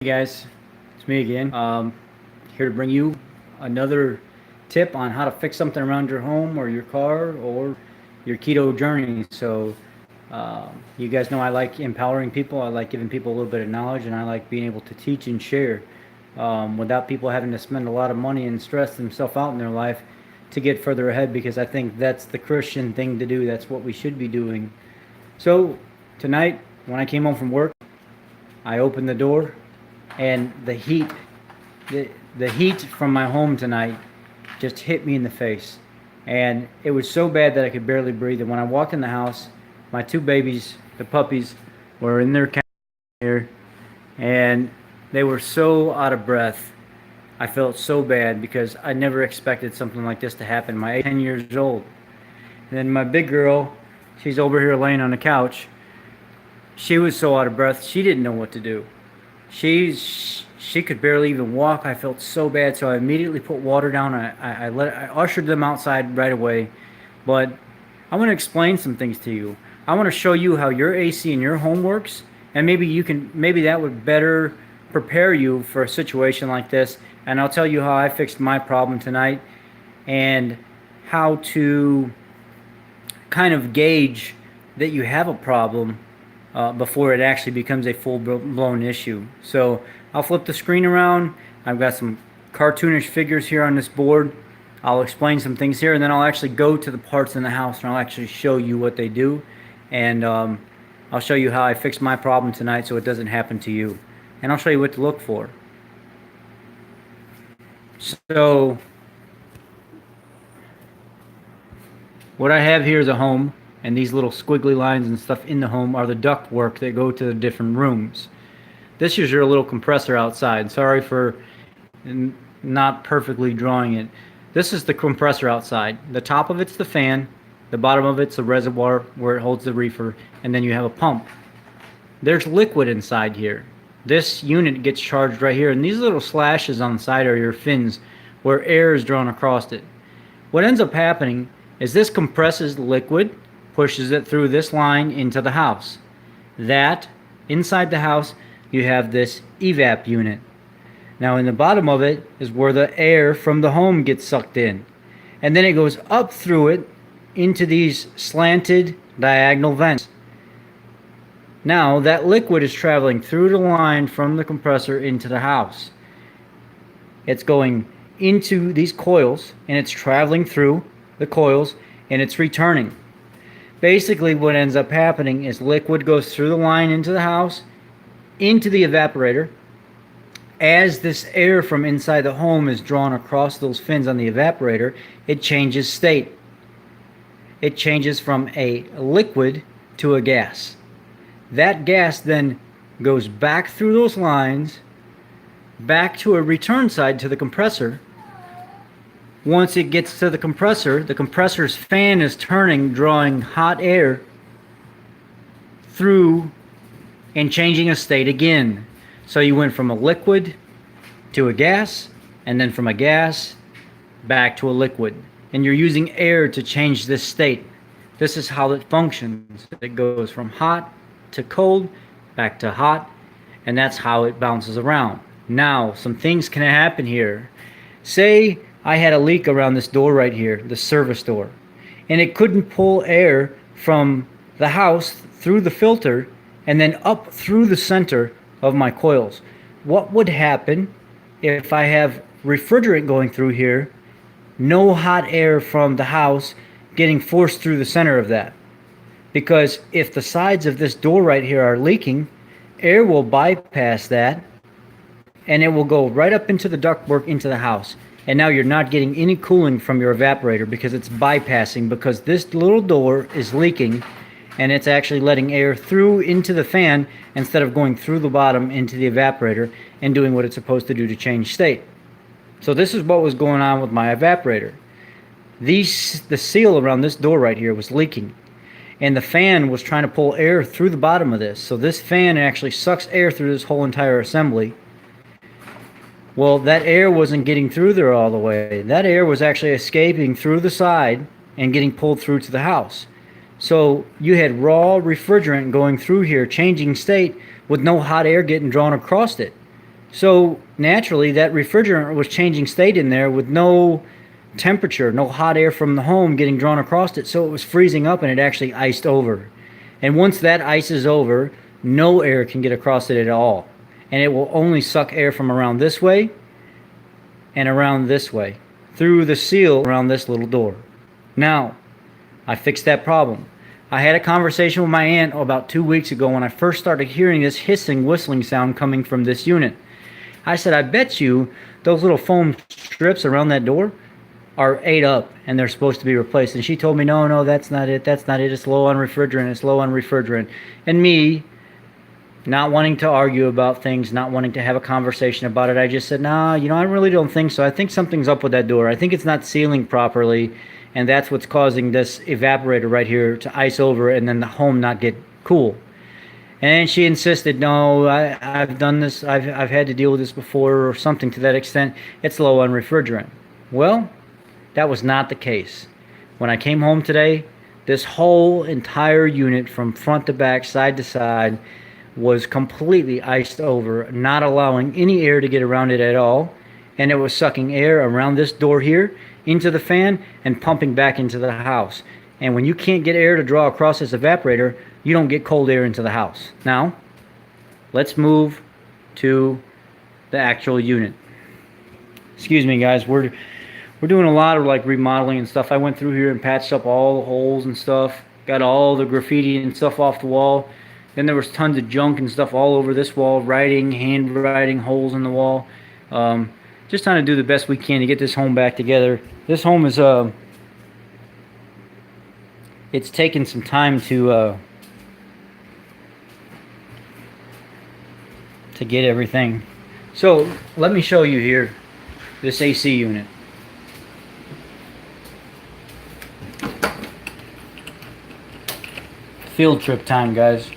Hey guys, it's me again. Here to bring you another tip on how to fix something around your home or your car or your keto journey. You guys know I like empowering people. I like giving people a little bit of knowledge, and I like being able to teach and share without people having to spend a lot of money and stress themselves out in their life to get further ahead. Because I think that's the Christian thing to do. That's what we should be doing. So tonight, when I came home from work, I opened the door and the heat from my home tonight just hit me in the face, and it was so bad that I could barely breathe. And when I walked in the house, my two babies, the puppies, were in their couch here, and they were so out of breath. I felt so bad because I never expected something like this to happen. My 10 years old, and then my big girl, she's over here laying on the couch. She was so out of breath, she didn't know what to do. She could barely even walk. I felt so bad, so I immediately put water down. I ushered them outside right away. But I want to explain some things to you. I want to show you how your AC in your home works, and maybe that would better prepare you for a situation like this. And I'll tell you how I fixed my problem tonight, and how to kind of gauge that you have a problem before it actually becomes a full-blown issue. So I'll flip the screen around. I've got some cartoonish figures here on this board. I'll explain some things here, and then I'll actually go to the parts in the house, and I'll actually show you what they do. And I'll show you how I fixed my problem tonight so it doesn't happen to you. And I'll show you what to look for. So what I have here is a home, and these little squiggly lines and stuff in the home are the duct work that go to the different rooms. This is your little compressor outside. Sorry for not perfectly drawing it. This is the compressor outside. The top of it's the fan, the bottom of it's the reservoir where it holds the reefer, and then you have a pump. There's liquid inside here. This unit gets charged right here, and these little slashes on the side are your fins where air is drawn across it. What ends up happening is this compresses liquid, pushes it through this line into the house. That, inside the house, you have this evap unit. Now in the bottom of it is where the air from the home gets sucked in. And then it goes up through it into these slanted diagonal vents. Now that liquid is traveling through the line from the compressor into the house. It's going into these coils, and it's traveling through the coils, and it's returning. Basically what ends up happening is liquid goes through the line into the house, into the evaporator. As this air from inside the home is drawn across those fins on the evaporator, it changes state. It changes from a liquid to a gas. That gas then goes back through those lines, back to a return side to the compressor. Once it gets to the compressor's fan is turning, drawing hot air through and changing a state again. So you went from a liquid to a gas, and then from a gas back to a liquid. And you're using air to change this state. This is how it functions. It goes from hot to cold, back to hot, and that's how it bounces around. Now, some things can happen here. Say I had a leak around this door right here, the service door, and it couldn't pull air from the house through the filter and then up through the center of my coils. What would happen if I have refrigerant going through here, no hot air from the house getting forced through the center of that? Because if the sides of this door right here are leaking, air will bypass that, and it will go right up into the ductwork into the house. And now you're not getting any cooling from your evaporator because it's bypassing, because this little door is leaking, and it's actually letting air through into the fan instead of going through the bottom into the evaporator and doing what it's supposed to do to change state. So this is what was going on with my evaporator. The seal around this door right here was leaking, and the fan was trying to pull air through the bottom of this. So this fan actually sucks air through this whole entire assembly. Well, that air wasn't getting through there all the way. That air was actually escaping through the side and getting pulled through to the house. So you had raw refrigerant going through here, changing state, with no hot air getting drawn across it. So naturally, that refrigerant was changing state in there with no temperature, no hot air from the home getting drawn across it. So it was freezing up and it actually iced over. And once that ice is over, no air can get across it at all. And it will only suck air from around this way and around this way through the seal around this little door. Now, I fixed that problem. I had a conversation with my aunt about 2 weeks ago when I first started hearing this hissing, whistling sound coming from this unit. I said, I bet you those little foam strips around that door are ate up and they're supposed to be replaced. And she told me, no, that's not it. That's not it. It's low on refrigerant. It's low on refrigerant. And me, not wanting to argue about things, not wanting to have a conversation about it, I just said, nah, I really don't think so. I think something's up with that door. I think it's not sealing properly, and that's what's causing this evaporator right here to ice over and then the home not get cool. And she insisted, no, I've done this. I've had to deal with this before, or something to that extent. It's low on refrigerant. Well, that was not the case. When I came home today, this whole entire unit from front to back, side to side, was completely iced over, not allowing any air to get around it at all. And it was sucking air around this door here into the fan and pumping back into the house. And when you can't get air to draw across this evaporator, you don't get cold air into the house. Now, let's move to the actual unit. Excuse me, guys. We're doing a lot of like remodeling and stuff. I went through here and patched up all the holes and stuff. Got all the graffiti and stuff off the wall. Then there was tons of junk and stuff all over this wall. Writing, handwriting, holes in the wall. Just trying to do the best we can to get this home back together. This home is it's taken some time to get everything. So let me show you here this AC unit. Field trip time, guys.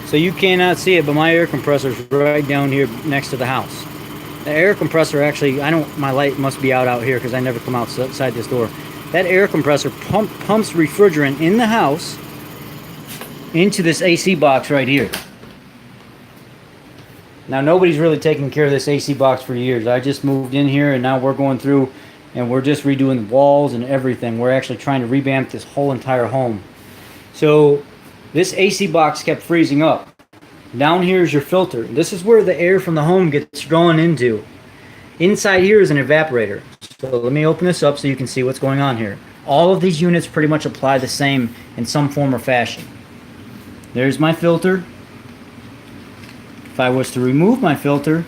So you cannot see it, but my air compressor is right down here next to the house. The air compressor actually, my light must be out here because I never come outside this door. That air compressor pumps refrigerant in the house into this AC box right here. Now nobody's really taken care of this AC box for years. I just moved in here and now we're going through and we're just redoing the walls and everything. We're actually trying to revamp this whole entire home. So this AC box kept freezing up. Down here is your filter. This is where the air from the home gets drawn into. Inside here is an evaporator. So let me open this up so you can see what's going on here. All of these units pretty much apply the same in some form or fashion. There's my filter. If I was to remove my filter,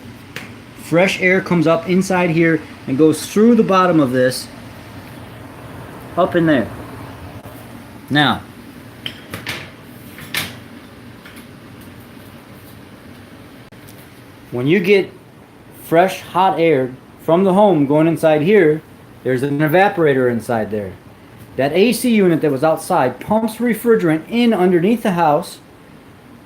fresh air comes up inside here and goes through the bottom of this up in there. Now, when you get fresh hot air from the home going inside here, there's an evaporator inside there. That AC unit that was outside pumps refrigerant in underneath the house,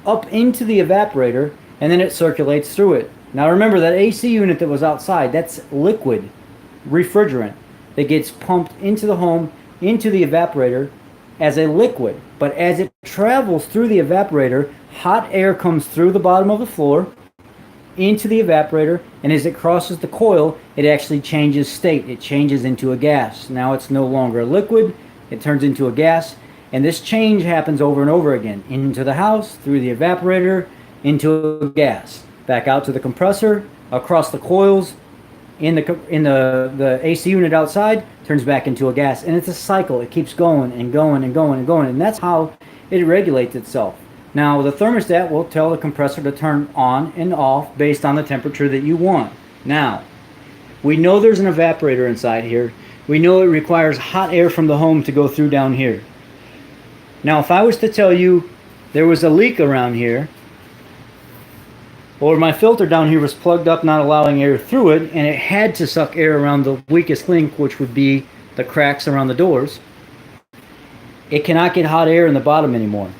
up into the evaporator, and then it circulates through it. Now remember, that AC unit that was outside, that's liquid refrigerant that gets pumped into the home, into the evaporator as a liquid. But as it travels through the evaporator, hot air comes through the bottom of the floor, into the evaporator, and as it crosses the coil, it actually changes state. It changes into a gas. Now it's no longer a liquid, it turns into a gas, and this change happens over and over again. Into the house, through the evaporator, into a gas. Back out to the compressor, across the coils, in the AC unit outside, turns back into a gas. And it's a cycle. It keeps going and going and going and going, and that's how it regulates itself. Now, the thermostat will tell the compressor to turn on and off based on the temperature that you want. Now, we know there's an evaporator inside here. We know it requires hot air from the home to go through down here. Now, if I was to tell you there was a leak around here, or my filter down here was plugged up, not allowing air through it, and it had to suck air around the weakest link, which would be the cracks around the doors, it cannot get hot air in the bottom anymore.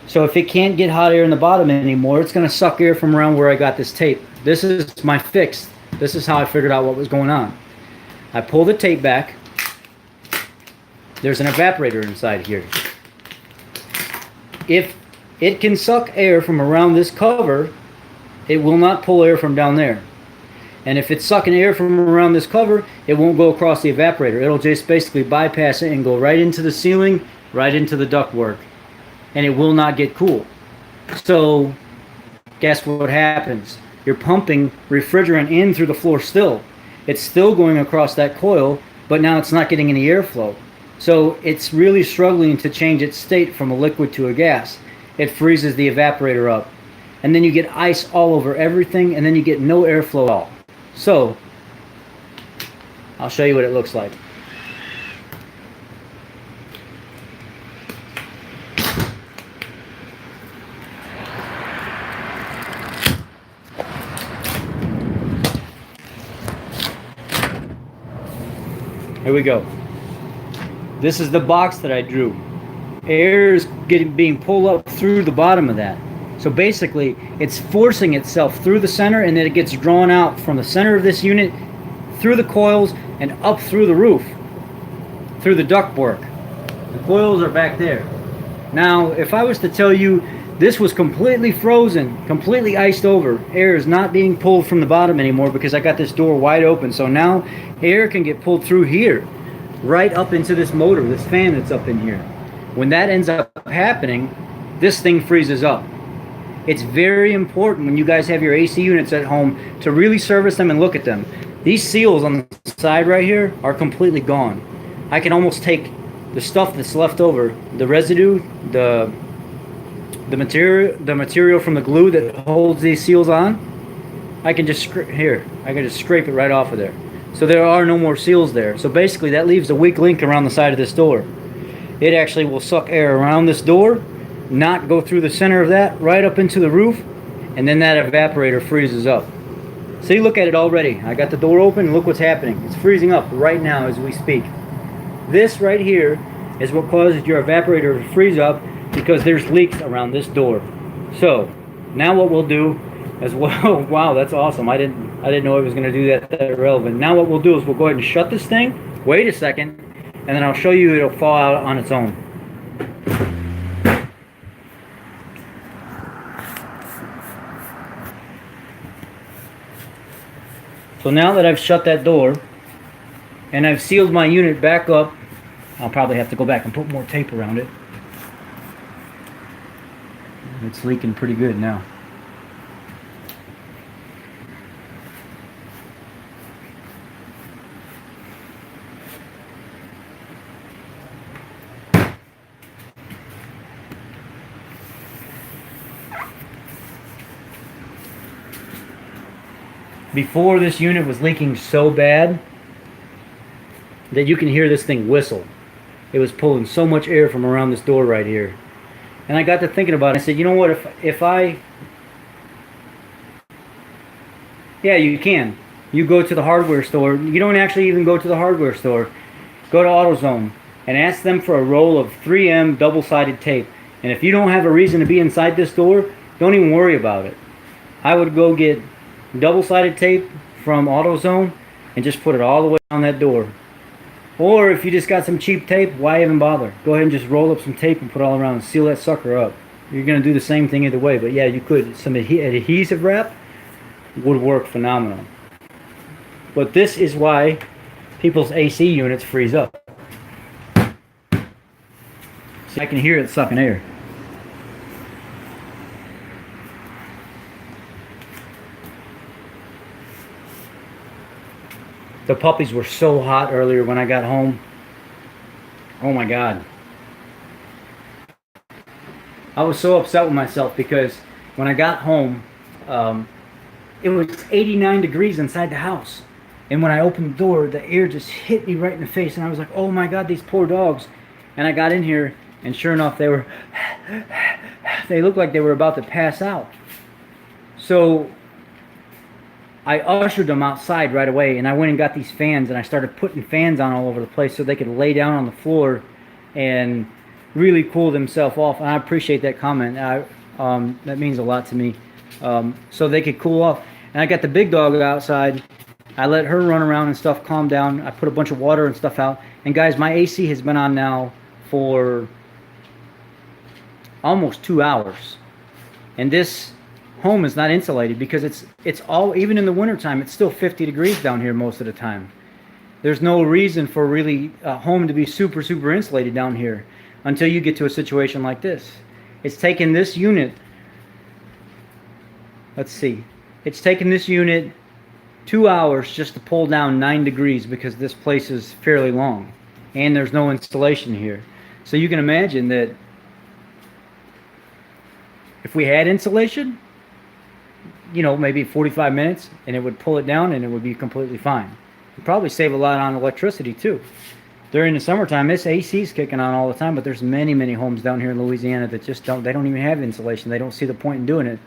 So if it can't get hot air in the bottom anymore, it's going to suck air from around where I got this tape. This is my fix. This is how I figured out what was going on. I pull the tape back, there's an evaporator inside here. If it can suck air from around this cover, it will not pull air from down there. And if it's sucking air from around this cover, it won't go across the evaporator. It'll just basically bypass it and go right into the ceiling, right into the ductwork. And it will not get cool. So, guess what happens? You're pumping refrigerant in through the floor still. It's still going across that coil, but now it's not getting any airflow. So it's really struggling to change its state from a liquid to a gas. It freezes the evaporator up. And then you get ice all over everything, and then you get no airflow at all. So, I'll show you what it looks like. Here we go. This is the box that I drew. Air is being pulled up through the bottom of that. So basically, it's forcing itself through the center, and then it gets drawn out from the center of this unit, through the coils, and up through the roof, through the ductwork. The coils are back there. Now, if I was to tell you this was completely frozen, completely iced over, air is not being pulled from the bottom anymore because I got this door wide open. So now air can get pulled through here, right up into this motor, this fan that's up in here. When that ends up happening, this thing freezes up. It's very important when you guys have your AC units at home to really service them and look at them. These seals on the side right here are completely gone. I can almost take the stuff that's left over, the residue, the material from the glue that holds these seals on. I can just scrape it right off of there. So there are no more seals there. So basically that leaves a weak link around the side of this door. It actually will suck air around this door, not go through the center of that, right up into the roof, and then that evaporator freezes up. See, look at it already. I got the door open, look what's happening. It's freezing up right now as we speak. This right here is what causes your evaporator to freeze up because there's leaks around this door. So, now what we'll do is, well, wow, that's awesome. I didn't know it was going to do that relevant. Now what we'll do is we'll go ahead and shut this thing, wait a second, and then I'll show you it'll fall out on its own. So now that I've shut that door and I've sealed my unit back up, I'll probably have to go back and put more tape around it. It's leaking pretty good now. Before, this unit was leaking so bad that you can hear this thing whistle. It was pulling so much air from around this door right here. And I got to thinking about it. I said, you know what, yeah, you can. You go to the hardware store. You don't actually even go to the hardware store. Go to AutoZone and ask them for a roll of 3M double-sided tape. And if you don't have a reason to be inside this door, don't even worry about it. I would go get double-sided tape from AutoZone and just put it all the way on that door. Or if you just got some cheap tape, why even bother? Go ahead and just roll up some tape and put it all around and seal that sucker up. You're going to do the same thing either way, but yeah, you could. Some adhesive wrap would work phenomenal. But this is why people's AC units freeze up. See, I can hear it sucking air. The puppies were so hot earlier when I got home. Oh my God. I was so upset with myself because when I got home, it was 89 degrees inside the house. And when I opened the door, the air just hit me right in the face. And I was like, oh my God, these poor dogs. And I got in here, and sure enough, they looked like they were about to pass out. So I ushered them outside right away, and I went and got these fans, and I started putting fans on all over the place so they could lay down on the floor and really cool themselves off. And I appreciate that comment. That means a lot to me. So they could cool off. And I got the big dog outside. I let her run around and stuff, calm down. I put a bunch of water and stuff out, And guys, my AC has been on now for almost 2 hours. And this home is not insulated because it's all, even in the wintertime, it's still 50 degrees down here most of the time. There's no reason for really a home to be super, super insulated down here until you get to a situation like this. It's taken this unit, let's see, it's taken this unit 2 hours just to pull down 9 degrees because this place is fairly long and there's no insulation here. So you can imagine that if we had insulation, you know, maybe 45 minutes and it would pull it down and it would be completely fine. You'd probably save a lot on electricity too. During the summertime, this AC is kicking on all the time, but there's many, many homes down here in Louisiana that just they don't even have insulation. They don't see the point in doing it.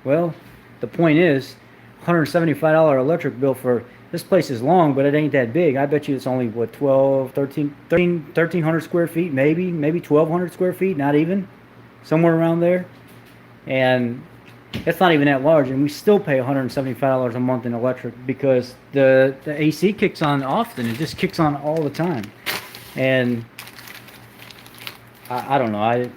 Well, the point is, $175 electric bill for, this place is long, but it ain't that big. I bet you it's only, what, 1,300 square feet, maybe 1,200 square feet, not even, somewhere around there. And it's not even that large, and we still pay $175 a month in electric because the AC kicks on often. It just kicks on all the time. And I don't know.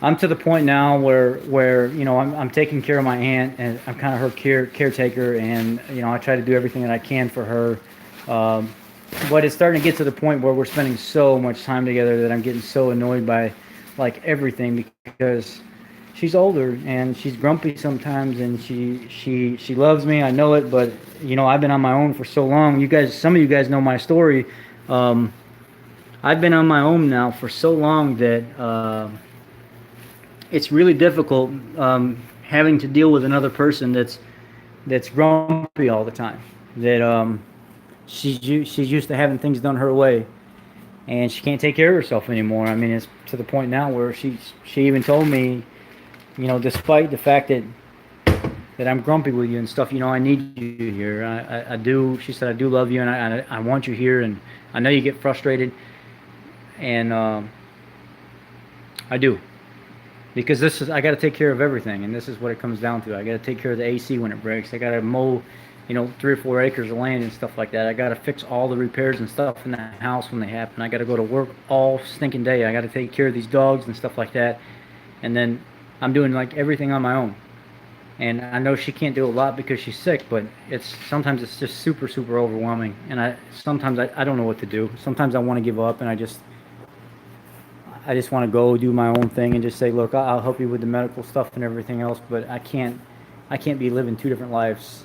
I'm to the point now where you know I'm taking care of my aunt, and I'm kind of her caretaker, and you know I try to do everything that I can for her. But it's starting to get to the point where we're spending so much time together that I'm getting so annoyed by like everything because she's older and she's grumpy sometimes, and she loves me. I know it, but you know I've been on my own for so long. You guys, some of you guys know my story. I've been on my own now for so long that it's really difficult having to deal with another person that's grumpy all the time. That she's used to having things done her way, and she can't take care of herself anymore. I mean, it's to the point now where she even told me, you know, despite the fact that I'm grumpy with you and stuff, you know, I need you here. I do. She said, I do love you, and I want you here, and I know you get frustrated, and I do. Because I got to take care of everything, and this is what it comes down to. I got to take care of the AC when it breaks. I got to mow, you know, 3 or 4 acres of land and stuff like that. I got to fix all the repairs and stuff in the house when they happen. I got to go to work all stinking day. I got to take care of these dogs and stuff like that. And then I'm doing like everything on my own. And I know she can't do a lot because she's sick, but sometimes it's just super, super overwhelming. And sometimes I don't know what to do. Sometimes I want to give up, and I just want to go do my own thing and just say, look, I'll help you with the medical stuff and everything else, but I can't be living 2 different lives.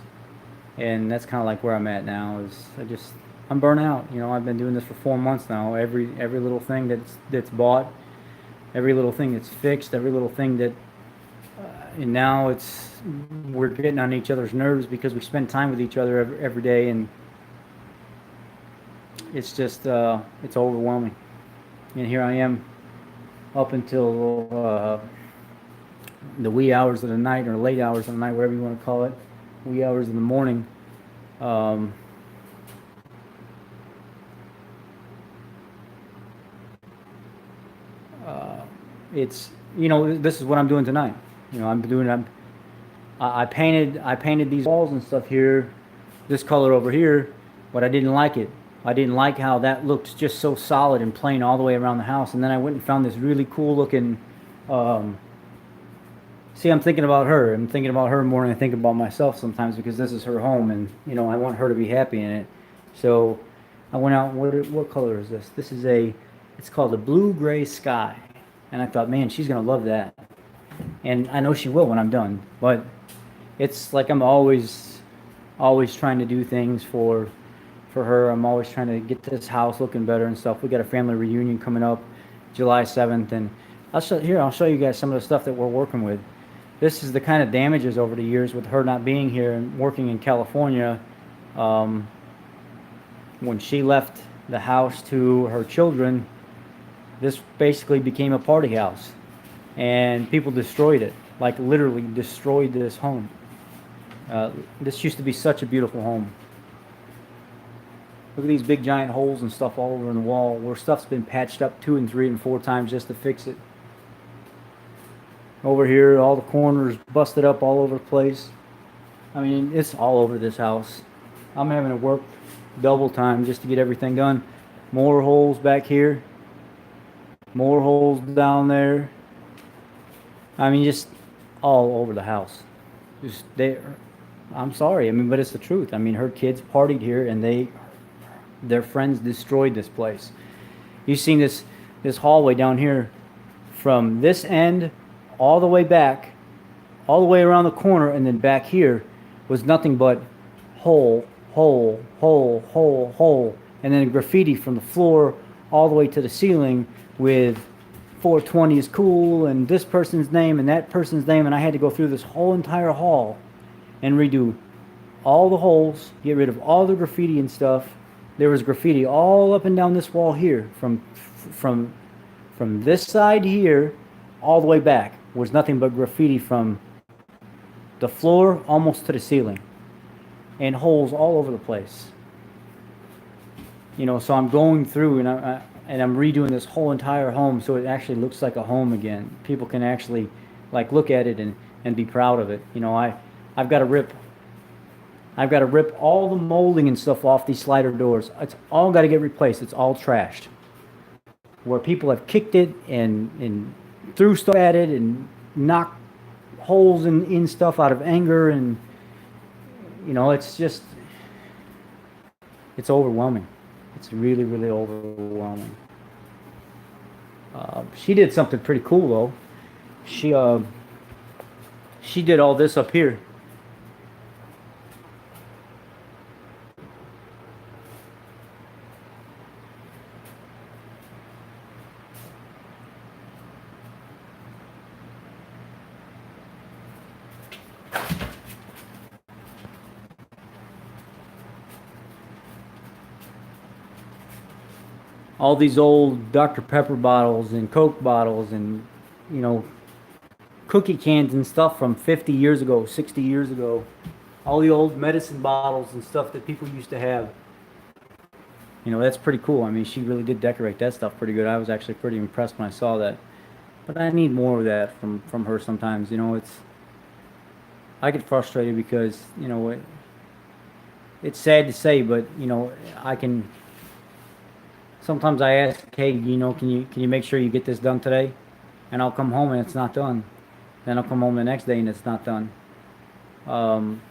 And that's kind of like where I'm at now. I'm burnt out. You know, I've been doing this for 4 months now. Every little thing that's bought, every little thing that's fixed, every little thing that, and now we're getting on each other's nerves because we spend time with each other every day, and it's just it's overwhelming. And here I am, up until the wee hours of the night, or late hours of the night, whatever you want to call it, wee hours in the morning. It's, you know, this is what I'm doing tonight. You know, I painted these walls and stuff here, this color over here, but I didn't like it. I didn't like how that looked just so solid and plain all the way around the house. And then I went and found this really cool looking, see, I'm thinking about her. I'm thinking about her more than I think about myself sometimes, because this is her home, and, you know, I want her to be happy in it. So I went out, what color is this? This is it's called a blue-gray sky. And I thought, man, she's going to love that. And I know she will when I'm done. But it's like I'm always trying to do things for her. I'm always trying to get this house looking better and stuff. We got a family reunion coming up July 7th, and I'll show you guys some of the stuff that we're working with. This is the kind of damages over the years with her not being here and working in California. When she left the house to her children, this basically became a party house, and people destroyed it, like literally destroyed this home. This used to be such a beautiful home. Look at these big giant holes and stuff all over in the wall where stuff's been patched up 2 and 3 and 4 times just to fix it. Over here, all the corners busted up all over the place. I mean, it's all over this house. I'm having to work double time just to get everything done. More holes back here. More holes down there. I mean, just all over the house. Just they. I'm sorry. I mean, but it's the truth. I mean, her kids partied here, and their friends destroyed this place. You've seen this hallway down here, from this end all the way back, all the way around the corner, and then back here was nothing but hole, hole, hole, hole, hole, and then graffiti from the floor all the way to the ceiling with 420 is cool and this person's name and that person's name, and I had to go through this whole entire hall and redo all the holes, get rid of all the graffiti and stuff. There was graffiti all up and down this wall here, from this side here all the way back was nothing but graffiti from the floor almost to the ceiling, and holes all over the place. You know, so I'm going through and I'm redoing this whole entire home so it actually looks like a home again. People can actually like look at it and be proud of it. You know, I've got to rip all the molding and stuff off these slider doors. It's all got to get replaced. It's all trashed. Where people have kicked it and threw stuff at it and knocked holes in stuff out of anger, and you know, it's overwhelming. It's really, really overwhelming. She did something pretty cool though. She did all this up here. All these old Dr. Pepper bottles and Coke bottles and, you know, cookie cans and stuff from 50 years ago, 60 years ago. All the old medicine bottles and stuff that people used to have. You know, that's pretty cool. I mean, she really did decorate that stuff pretty good. I was actually pretty impressed when I saw that. But I need more of that from her sometimes. You know, I get frustrated because, you know, it's sad to say, but, you know, sometimes I ask, hey, you know, can you make sure you get this done today? And I'll come home and it's not done. Then I'll come home the next day and it's not done. And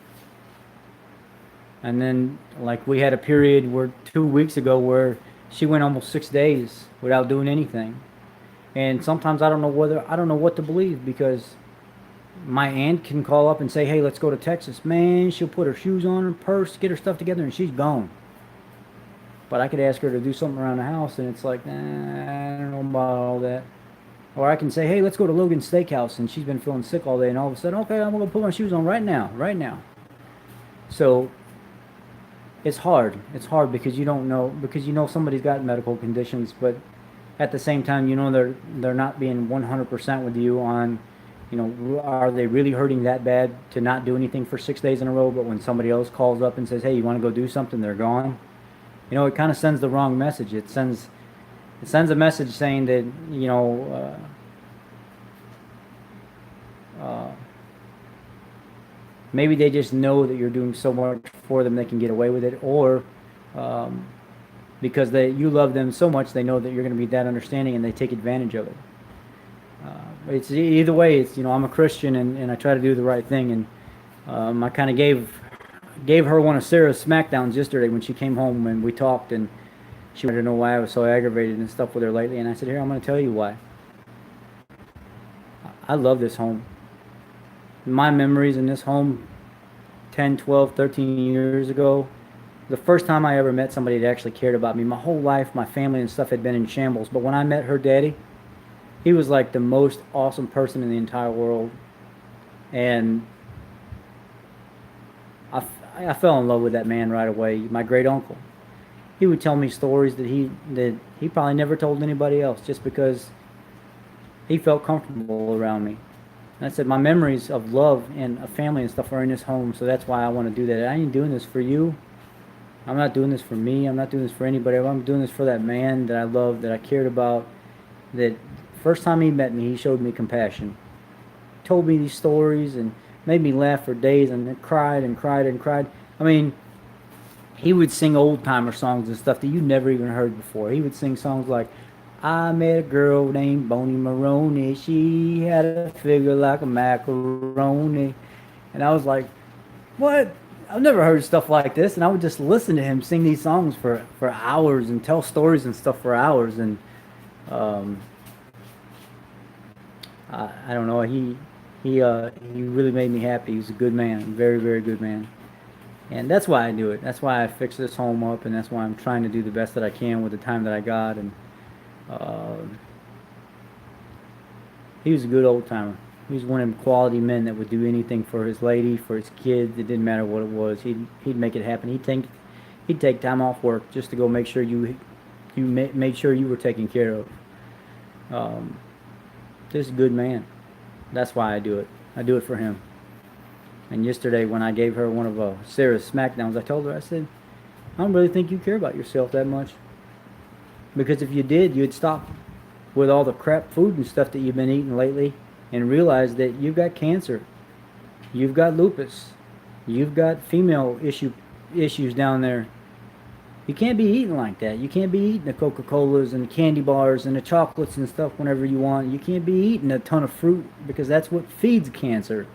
then, like, we had a period 2 weeks ago where she went almost 6 days without doing anything. And sometimes I don't know what to believe, because my aunt can call up and say, hey, let's go to Texas. Man, she'll put her shoes on, her purse, get her stuff together, and she's gone. But I could ask her to do something around the house, and it's like, I don't know about all that. Or I can say, hey, let's go to Logan's Steakhouse, and she's been feeling sick all day, and all of a sudden, okay, I'm going to put my shoes on right now. So it's hard. It's hard because you don't know, because you know somebody's got medical conditions, but at the same time, you know they're not being 100% with you on, you know, are they really hurting that bad to not do anything for 6 days in a row, but when somebody else calls up and says, hey, you want to go do something, they're gone. You know, it kind of sends the wrong message. It sends a message saying that, you know, maybe they just know that you're doing so much for them they can get away with it, or because you love them so much they know that you're going to be that understanding and they take advantage of it. It's either way. It's, you know, I'm a Christian and I try to do the right thing, and I kind of gave her one of Sarah's smackdowns yesterday when she came home and we talked, and she wanted to know why I was so aggravated and stuff with her lately, and I said, here, I'm going to tell you why. I love this home. My memories in this home 10, 12, 13 years ago, the first time I ever met somebody that actually cared about me. My whole life, my family and stuff had been in shambles, but when I met her daddy, he was like the most awesome person in the entire world, and I fell in love with that man right away. My great uncle, he would tell me stories that he probably never told anybody else, just because he felt comfortable around me. And I said, my memories of love and of family and stuff are in this home, so that's why I want to do that. I ain't doing this for you. I'm not doing this for me. I'm not doing this for anybody. I'm doing this for that man that I loved, that I cared about. That first time he met me, he showed me compassion. Told me these stories and made me laugh for days, and then cried and cried and cried. I mean, he would sing old timer songs and stuff that you never even heard before. He would sing songs like, I met a girl named Boney Maroney. She had a figure like a macaroni. And I was like, what? I've never heard stuff like this. And I would just listen to him sing these songs for hours and tell stories and stuff for hours. And um, I don't know. He really made me happy. He was a good man, very, very good man. And that's why I do it. That's why I fix this home up, and that's why I'm trying to do the best that I can with the time that I got. And uh, he was a good old timer. He was one of them quality men that would do anything for his lady, for his kids. It didn't matter what it was. He'd make it happen. He'd take time off work just to go make sure made sure you were taken care of. Um, just a good man. That's why I do it. I do it for him. And yesterday, when I gave her one of Sarah's smackdowns, I told her, I said, I don't really think you care about yourself that much. Because if you did, you'd stop with all the crap food and stuff that you've been eating lately and realize that you've got cancer, you've got lupus, you've got issues down there. You can't be eating like that. You can't be eating the Coca-Colas and the candy bars and the chocolates and stuff whenever you want. You can't be eating a ton of fruit because that's what feeds cancer,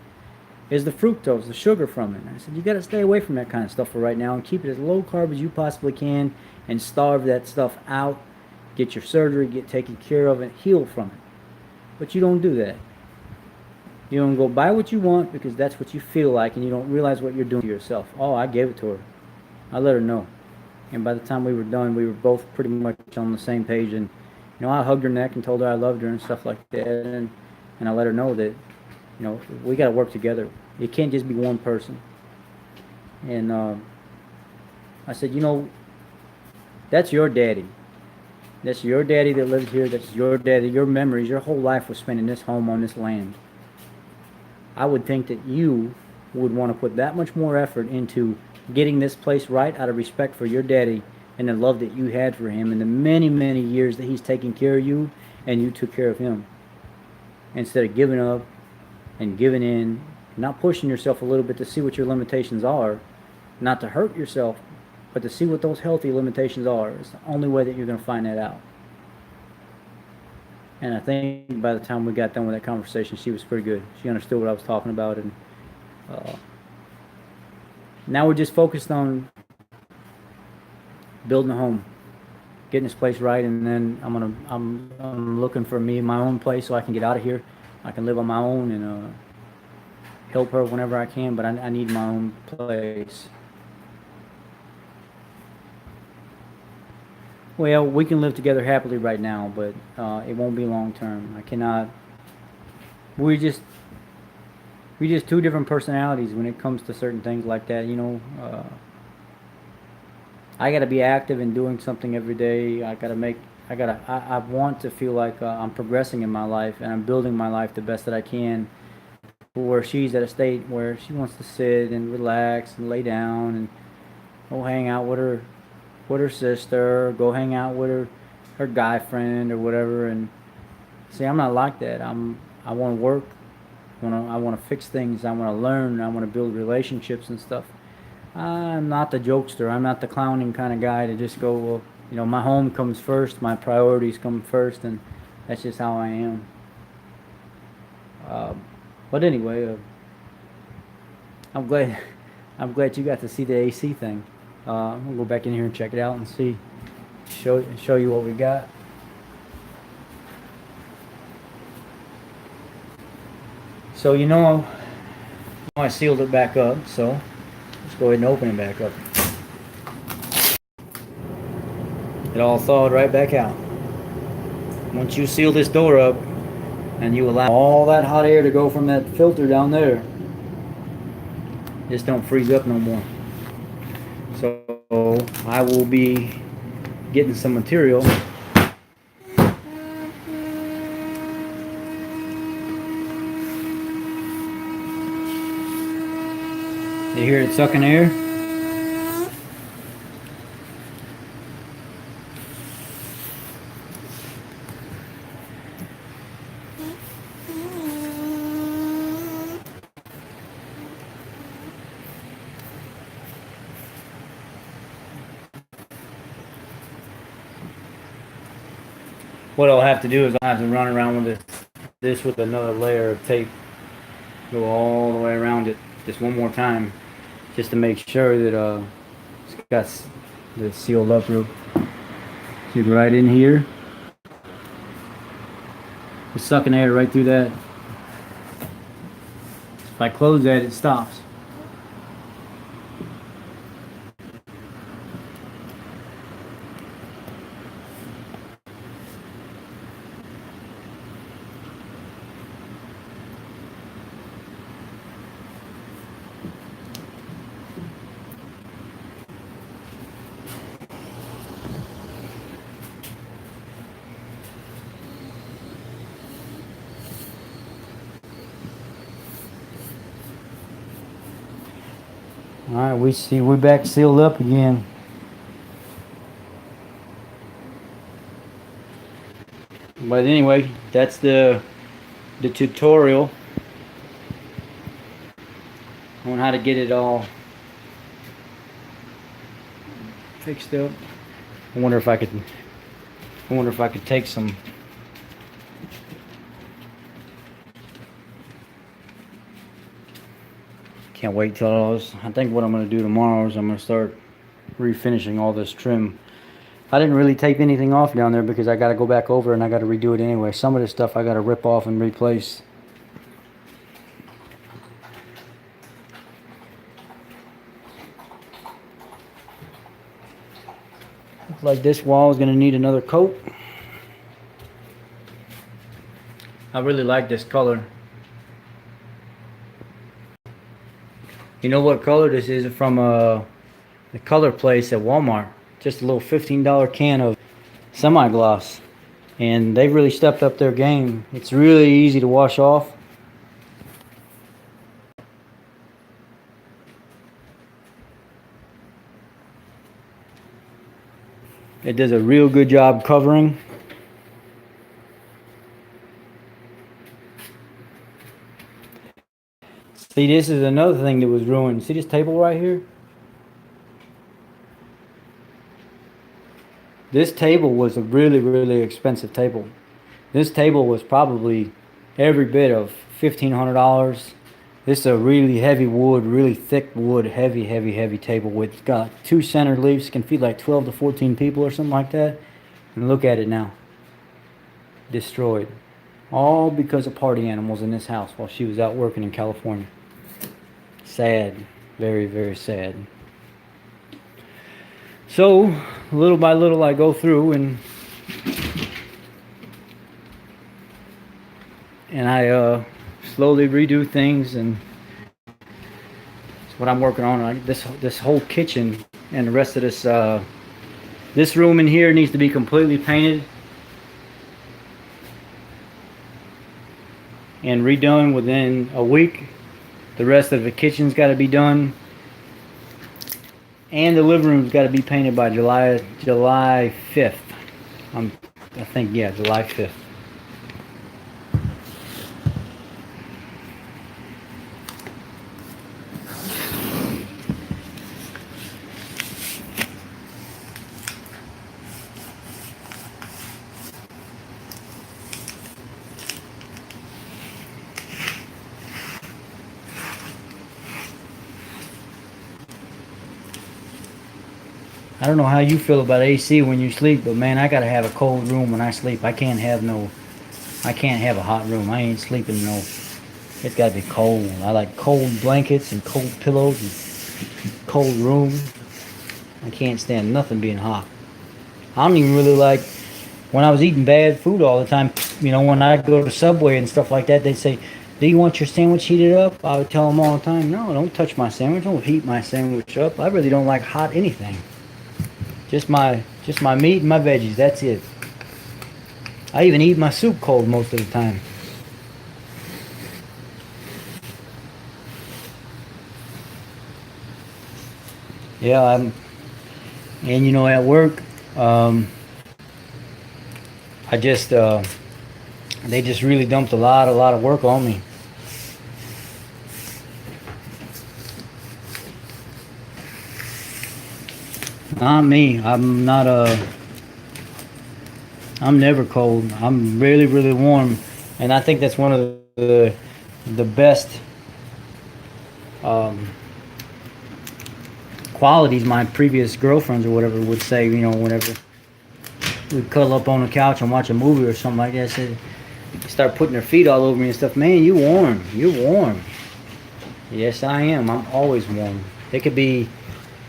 is the fructose, the sugar from it. And I said, you got to stay away from that kind of stuff for right now and keep it as low carb as you possibly can and starve that stuff out. Get your surgery, get taken care of, and heal from it. But you don't do that. You don't go buy what you want because that's what you feel like, and you don't realize what you're doing to yourself. Oh, I gave it to her. I let her know. And by the time we were done, we were both pretty much on the same page. And I hugged her neck and told her I loved her and stuff like that. And I let her know that, we got to work together. It can't just be one person. And I said, that's your daddy. That's your daddy that lived here. That's your daddy. Your memories, your whole life was spent in this home on this land. I would think that you would want to put that much more effort into getting this place right out of respect for your daddy and the love that you had for him and the many, many years that he's taken care of you and you took care of him. Instead of giving up and giving in, not pushing yourself a little bit to see what your limitations are, not to hurt yourself, but to see what those healthy limitations are. It's the only way that you're going to find that out. And I think by the time we got done with that conversation, she was pretty good. She understood what I was talking about, and now we're just focused on building a home, getting this place right, and then I'm looking for my own place so I can get out of here. I can live on my own and help her whenever I can, but I need my own place. Well, we can live together happily right now, but it won't be long term. I cannot. We're just two different personalities when it comes to certain things like that. I got to be active and doing something every day. I want to feel like I'm progressing in my life and I'm building my life the best that I can. Where she's at a state where she wants to sit and relax and lay down and go hang out with her sister, go hang out with her guy friend or whatever. And see, I'm not like that. I want to work. I want to fix things. I want to learn. I want to build relationships and stuff. I'm not the jokester. I'm not the clowning kind of guy to just go, well, my home comes first, my priorities come first, and that's just how I am. But anyway, I'm glad you got to see the AC thing. We'll go back in here and check it out and show you what we got. So I sealed it back up, so let's go ahead and open it back up. It all thawed right back out. Once you seal this door up and you allow all that hot air to go from that filter down there, just don't freeze up no more. So I will be getting some material. You hear it sucking air? what I'll have to do is I'll have to run around with this with another layer of tape, go all the way around it just one more time, just to make sure that it's got the sealed up roof. See, right in here, it's sucking air right through that. If I close that, it stops. All right, we're back sealed up again. But anyway, that's the tutorial on how to get it all fixed up. I wonder if I could take some. Can't wait till all this. I think what I'm going to do tomorrow is I'm going to start refinishing all this trim. I didn't really tape anything off down there because I got to go back over and I got to redo it anyway. Some of this stuff I got to rip off and replace. Looks like this wall is going to need another coat. I really like this color. You know what color this is? From the color place at Walmart. Just a little $15 can of semi-gloss. And they've really stepped up their game. It's really easy to wash off. It does a real good job covering. See, this is another thing that was ruined. See this table right here? This table was a really, really expensive table. This table was probably every bit of $1,500. This is a really heavy wood, really thick wood, heavy table with got 2 center leaves, can feed like 12 to 14 people or something like that. And look at it now. Destroyed. All because of party animals in this house while she was out working in California. Sad. Very, very sad. So, little by little I go through and I slowly redo things, and that's what I'm working on. This whole kitchen and the rest of this room in here needs to be completely painted and redone within a week. The rest of the kitchen's got to be done, and the living room's got to be painted by July 5th. I think, yeah, July 5th. I don't know how you feel about AC when you sleep, but man, I gotta have a cold room when I sleep. I can't have a hot room. I ain't sleeping no. It's gotta be cold. I like cold blankets and cold pillows and cold room. I can't stand nothing being hot. I don't even really like when I was eating bad food all the time. You know, when I go to Subway and stuff like that, they say, "Do you want your sandwich heated up?" I would tell them all the time, "No, don't touch my sandwich. Don't heat my sandwich up. I really don't like hot anything. Just my meat and my veggies. That's it. I even eat my soup cold most of the time." Yeah, and you know, at work, I just they just really dumped a lot of work on me. Not me. I'm I'm never cold. I'm really, really warm, and I think that's one of the best um, qualities my previous girlfriends or whatever would say. You know, whenever we'd cuddle up on the couch and watch a movie or something like that, said, start putting their feet all over me and stuff. Man, you warm. You warm. Yes, I am. I'm always warm. It could be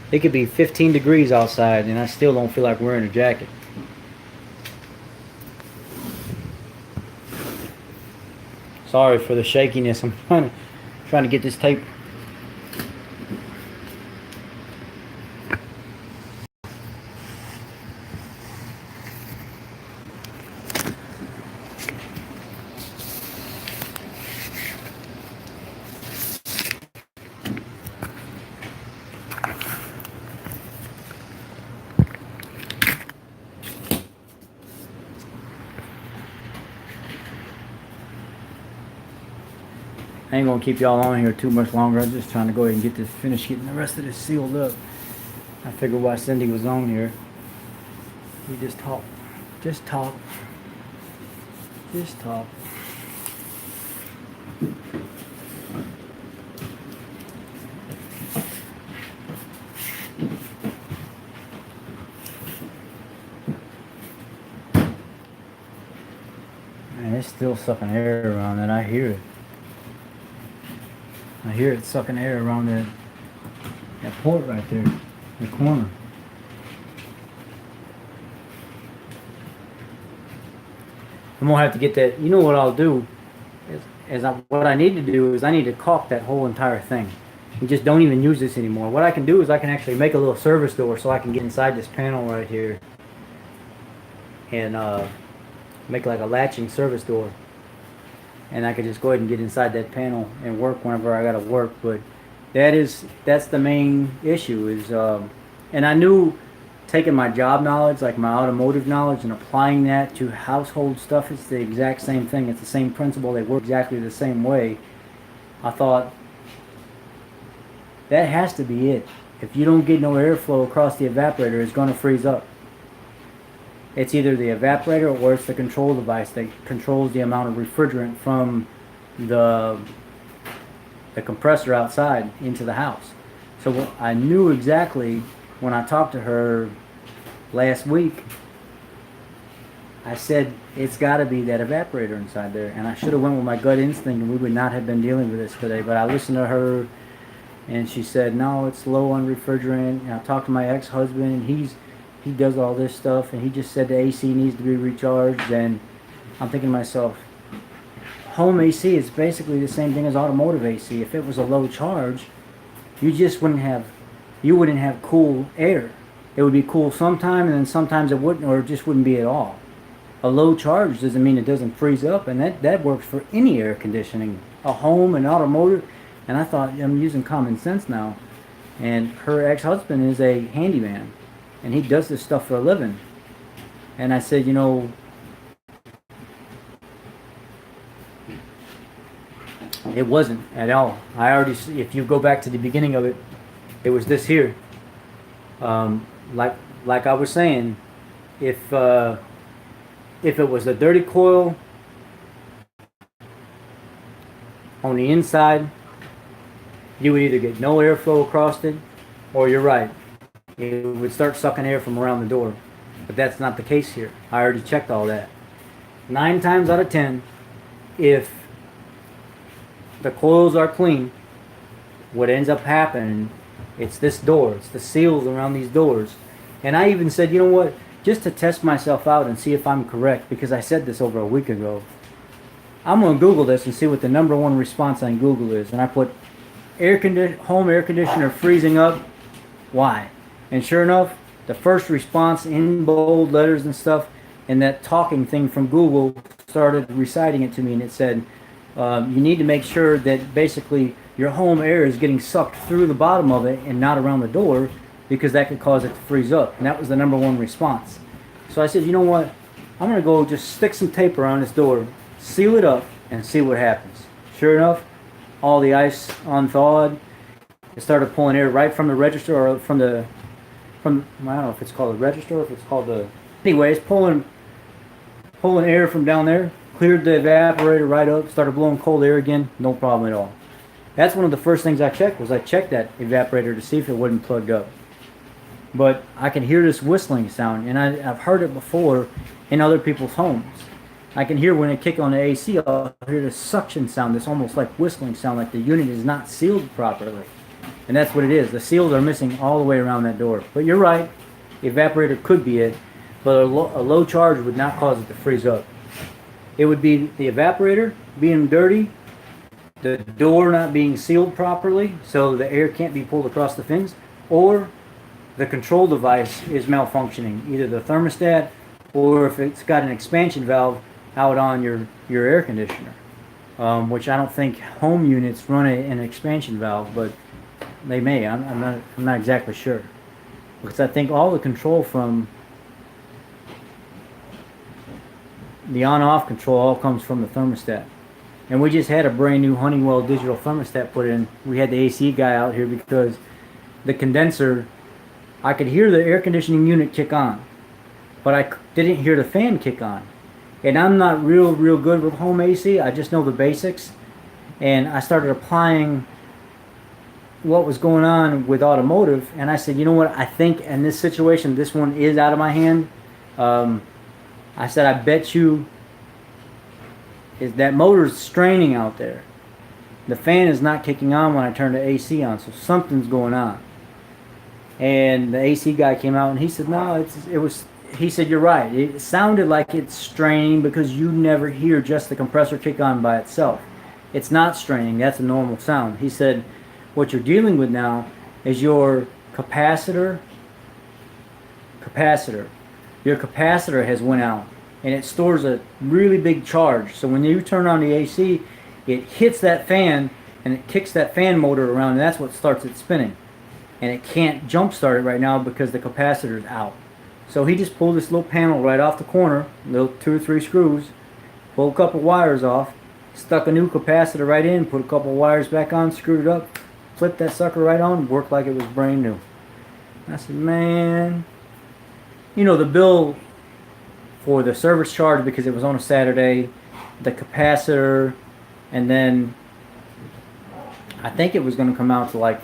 15 degrees outside, and I still don't feel like wearing a jacket. Sorry for the shakiness. I'm trying to get this tape. I ain't gonna keep y'all on here too much longer. I'm just trying to go ahead and get this finished, getting the rest of this sealed up. I figured while Cindy was on here, we just talk. Just talk. Just talk. Man, it's still sucking air around it. I hear it. I hear it sucking air around that port right there, the corner. I'm gonna have to get that. You know what I'll do? What I need to do is I need to caulk that whole entire thing. You just don't even use this anymore. What I can do is I can actually make a little service door so I can get inside this panel right here and make like a latching service door. And I could just go ahead and get inside that panel and work whenever I gotta work. But that's the main issue is, and I knew taking my job knowledge, like my automotive knowledge, and applying that to household stuff, it's the exact same thing. It's the same principle. They work exactly the same way. I thought that has to be it. If you don't get no airflow across the evaporator, it's gonna freeze up. It's either the evaporator or it's the control device that controls the amount of refrigerant from the compressor outside into the house. So I knew exactly when I talked to her last week. I said it's got to be that evaporator inside there, and I should have went with my gut instinct, and we would not have been dealing with this today. But I listened to her, and she said no, it's low on refrigerant. And I talked to my ex-husband, and he does all this stuff, and he just said the AC needs to be recharged. And I'm thinking to myself, home AC is basically the same thing as automotive AC. If it was a low charge, you wouldn't have cool air. It would be cool sometime, and then sometimes it wouldn't, or it just wouldn't be at all. A low charge doesn't mean it doesn't freeze up, and that works for any air conditioning, a home and automotive. And I thought, I'm using common sense now. And her ex-husband is a handyman, and he does this stuff for a living. And I said, it wasn't at all. If you go back to the beginning of it, it was this here. Like I was saying, if it was a dirty coil on the inside, you would either get no airflow across it, or you're right, it would start sucking air from around the door. But that's not the case here. I already checked all that. 9 times out of 10, if the coils are clean, what ends up happening, it's this door. It's the seals around these doors. And I even said, you know what, just to test myself out and see if I'm correct, because I said this over a week ago, I'm going to Google this and see what the number one response on Google is. And I put home air conditioner freezing up, why? And sure enough, the first response in bold letters and stuff, and that talking thing from Google started reciting it to me, and it said, you need to make sure that basically your home air is getting sucked through the bottom of it and not around the door, because that could cause it to freeze up. And that was the number one response. So I said, you know what, I'm going to go just stick some tape around this door, seal it up, and see what happens. Sure enough, all the ice unthawed. It started pulling air right from the register, or from I don't know if it's called a register or if it's called the... Anyway, it's pulling pulling air from down there, cleared the evaporator right up, started blowing cold air again, no problem at all. That's one of the first things I checked, was I checked that evaporator to see if it wasn't plugged up. But I can hear this whistling sound, and I've heard it before in other people's homes. I can hear when I kick on the AC, I'll hear this suction sound, this almost like whistling sound, like the unit is not sealed properly. And that's what it is. The seals are missing all the way around that door. But you're right, the evaporator could be it, but a low charge would not cause it to freeze up. It would be the evaporator being dirty, the door not being sealed properly so the air can't be pulled across the fins, or the control device is malfunctioning, either the thermostat or if it's got an expansion valve out on your air conditioner, which I don't think home units run an expansion valve, but they may. I'm not exactly sure, because I think all the control from the on-off control all comes from the thermostat. And we just had a brand new Honeywell digital thermostat put in. We had the AC guy out here because the condenser, I could hear the air conditioning unit kick on, but I didn't hear the fan kick on. And I'm not real good with home AC. I just know the basics. And I started applying what was going on with automotive, and I said, you know what, I think in this situation, this one is out of my hand. I said, I bet you is that motor's straining out there. The fan is not kicking on when I turn the AC on, so something's going on. And the AC guy came out and he said, no, he said, you're right. It sounded like it's straining because you never hear just the compressor kick on by itself. It's not straining, that's a normal sound. He said, what you're dealing with now is your capacitor. Your capacitor has went out, and it stores a really big charge. So when you turn on the AC, it hits that fan, and it kicks that fan motor around, and that's what starts it spinning. And it can't jump start it right now because the capacitor is out. So he just pulled this little panel right off the corner, little 2 or 3 screws, pulled a couple wires off, stuck a new capacitor right in, put a couple wires back on, screwed it up, flipped that sucker right on, worked like it was brand new. I said, man, you know, the bill for the service charge, because it was on a Saturday, the capacitor, and then I think it was going to come out to like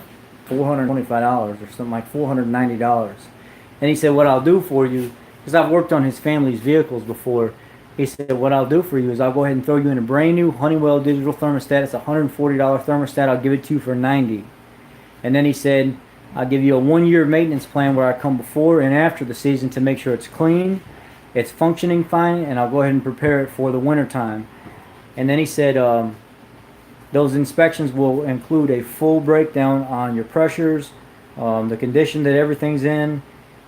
$425 or something, like $490. And he said, what I'll do for you, because I've worked on his family's vehicles before, he said, what I'll do for you is I'll go ahead and throw you in a brand new Honeywell digital thermostat. It's a $140 thermostat. I'll give it to you for $90. And then he said, I'll give you a 1-year maintenance plan where I come before and after the season to make sure it's clean, it's functioning fine, and I'll go ahead and prepare it for the winter time. And then he said, those inspections will include a full breakdown on your pressures, the condition that everything's in,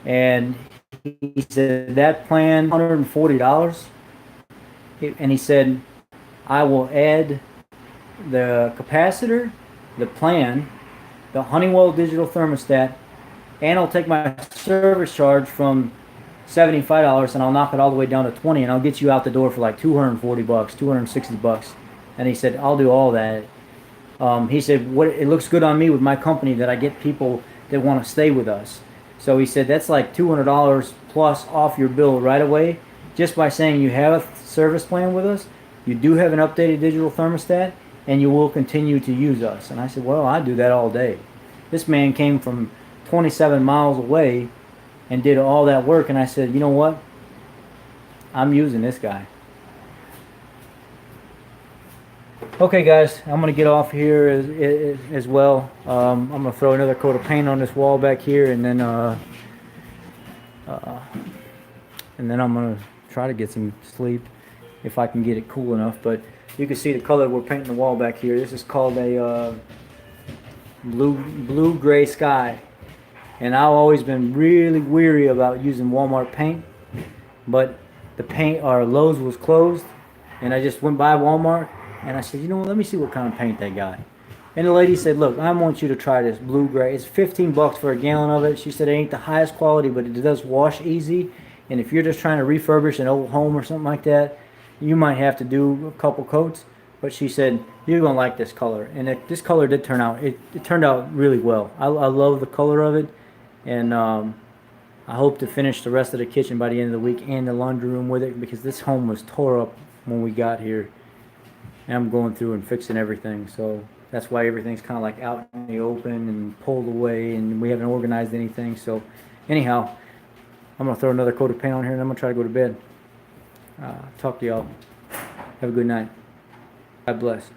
and he said that plan, $140. And he said, I will add the capacitor, the plan, the Honeywell digital thermostat, and I'll take my service charge from $75 and I'll knock it all the way down to $20, and I'll get you out the door for like $240, $260. And he said, I'll do all that. He said, it looks good on me with my company that I get people that want to stay with us. So he said, that's like $200 plus off your bill right away, just by saying you have a service plan with us, you do have an updated digital thermostat, and you will continue to use us. And I said, well, I do that all day. This man came from 27 miles away and did all that work, and I said, you know what? I'm using this guy. Okay, guys, I'm going to get off here as well. I'm going to throw another coat of paint on this wall back here, and then I'm going to try to get some sleep if I can get it cool enough. But you can see the color we're painting the wall back here. This is called a blue-gray sky. And I've always been really weary about using Walmart paint, but the paint, our Lowe's was closed, and I just went by Walmart, and I said, you know what, let me see what kind of paint they got. And the lady said, look, I want you to try this blue-gray. It's $15 for a gallon of it. She said it ain't the highest quality, but it does wash easy. And if you're just trying to refurbish an old home or something like that, you might have to do a couple coats. But she said, you're going to like this color. And this color did turn out, it turned out really well. I love the color of it. And I hope to finish the rest of the kitchen by the end of the week and the laundry room with it, because this home was tore up when we got here. And I'm going through and fixing everything. So that's why everything's kind of like out in the open and pulled away, and we haven't organized anything. So anyhow, I'm going to throw another coat of paint on here, and I'm going to try to go to bed. Talk to y'all. Have a good night. God bless.